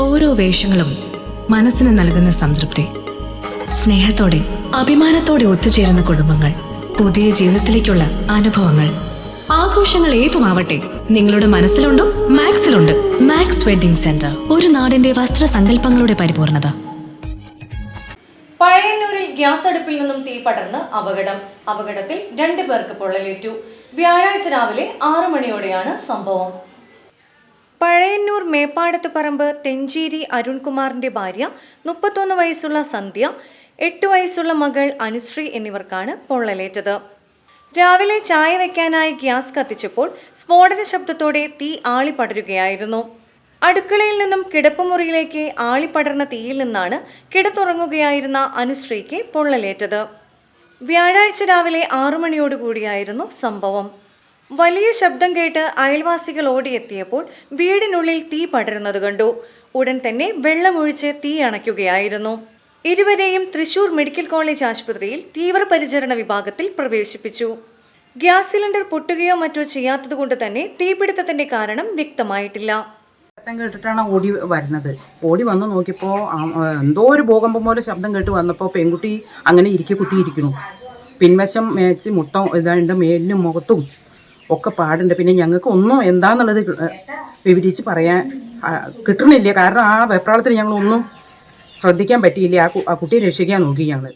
ഓരോ വേഷങ്ങളും മനസ്സിന് നൽകുന്ന സംതൃപ്തി. സ്നേഹത്തോടെ അഭിമാനത്തോടെ ഒത്തുചേരുന്ന കുടുംബങ്ങൾ, പുതിയ ജീവിതത്തിലേക്കുള്ള അനുഭവങ്ങൾ. ആഘോഷങ്ങൾ ഏതുമാവട്ടെ, നിങ്ങളുടെ മനസ്സിലുണ്ടോ? മാക്സിലുണ്ട്. മാക്സ് വെഡിംഗ് സെന്റർ, ഒരു നാടിന്റെ വസ്ത്രസങ്കല്പങ്ങളുടെ പരിപൂർണത. പഴയന്നൂരിൽ ഗ്യാസ് അടുപ്പിൽ നിന്നും തീ പടർന്ന് അപകടത്തിൽ 2 പേർക്ക് പൊള്ളലേറ്റു. വ്യാഴാഴ്ച രാവിലെ 6 മണിയോടെയാണ് സംഭവം. പഴയന്നൂർ മേപ്പാടത്ത് പറമ്പ് തെഞ്ചേരി അരുൺകുമാറിന്റെ ഭാര്യ 31 വയസ്സുള്ള സന്ധ്യ, 8 വയസ്സുള്ള മകൾ അനുശ്രീ എന്നിവർക്കാണ് പൊള്ളലേറ്റത്. രാവിലെ ചായ വെക്കാനായി ഗ്യാസ് കത്തിച്ചപ്പോൾ സ്ഫോടന ശബ്ദത്തോടെ തീ ആളിപ്പടരുകയായിരുന്നു. അടുക്കളയിൽ നിന്നും കിടപ്പുമുറിയിലേക്ക് ആളിപ്പടർന്ന തീയിൽ നിന്നാണ് കിടത്തുറങ്ങുകയായിരുന്ന അനുശ്രീക്ക് പൊള്ളലേറ്റത്. വ്യാഴാഴ്ച രാവിലെ 6 മണിയോടുകൂടിയായിരുന്നു സംഭവം. വലിയ ശബ്ദം കേട്ട് അയൽവാസികൾ ഓടിയെത്തിയപ്പോൾ വീടിനുള്ളിൽ തീ പടരുന്നത് കണ്ടു. ഉടൻ തന്നെ വെള്ളമൊഴിച്ച് തീ അണയ്ക്കുകയായിരുന്നു. ഇരുവരെയും തൃശൂർ മെഡിക്കൽ കോളേജ് ആശുപത്രിയിൽ തീവ്രപരിചരണ വിഭാഗത്തിൽ പ്രവേശിപ്പിച്ചു. ഗ്യാസ് സിലിണ്ടർ പൊട്ടുകയോ മറ്റോ ചെയ്യാത്തതുകൊണ്ട് തന്നെ തീപിടുത്തത്തിന്റെ കാരണം വ്യക്തമായിട്ടില്ല. ശബ്ദം കേട്ടിട്ടാണ് ഓടി വന്ന് നോക്കിയപ്പോൾ എന്തോ ഒരു ഭൂകമ്പം പോലെ ശബ്ദം കേട്ട് വന്നപ്പോൾ പെൺകുട്ടി അങ്ങനെ കുത്തിയിരിക്കുന്നു. പിൻവശം മേച്ച് മൊത്തം ഇതാണ്ട് മേലിനും മുഖത്തും ഒക്കെ പാടുണ്ട്. പിന്നെ ഞങ്ങൾക്ക് ഒന്നും എന്താന്നുള്ളത് വിവരിച്ച് പറയാൻ കിട്ടണില്ല. കാരണം ആ വെപ്രാളത്തിൽ ഞങ്ങളൊന്നും ശ്രദ്ധിക്കാൻ പറ്റിയില്ല. ആ കുട്ടിയെ രക്ഷിക്കാൻ നോക്കി ഞങ്ങൾ.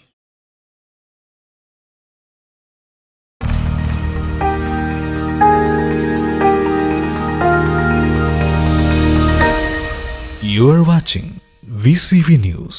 You are watching VCV News.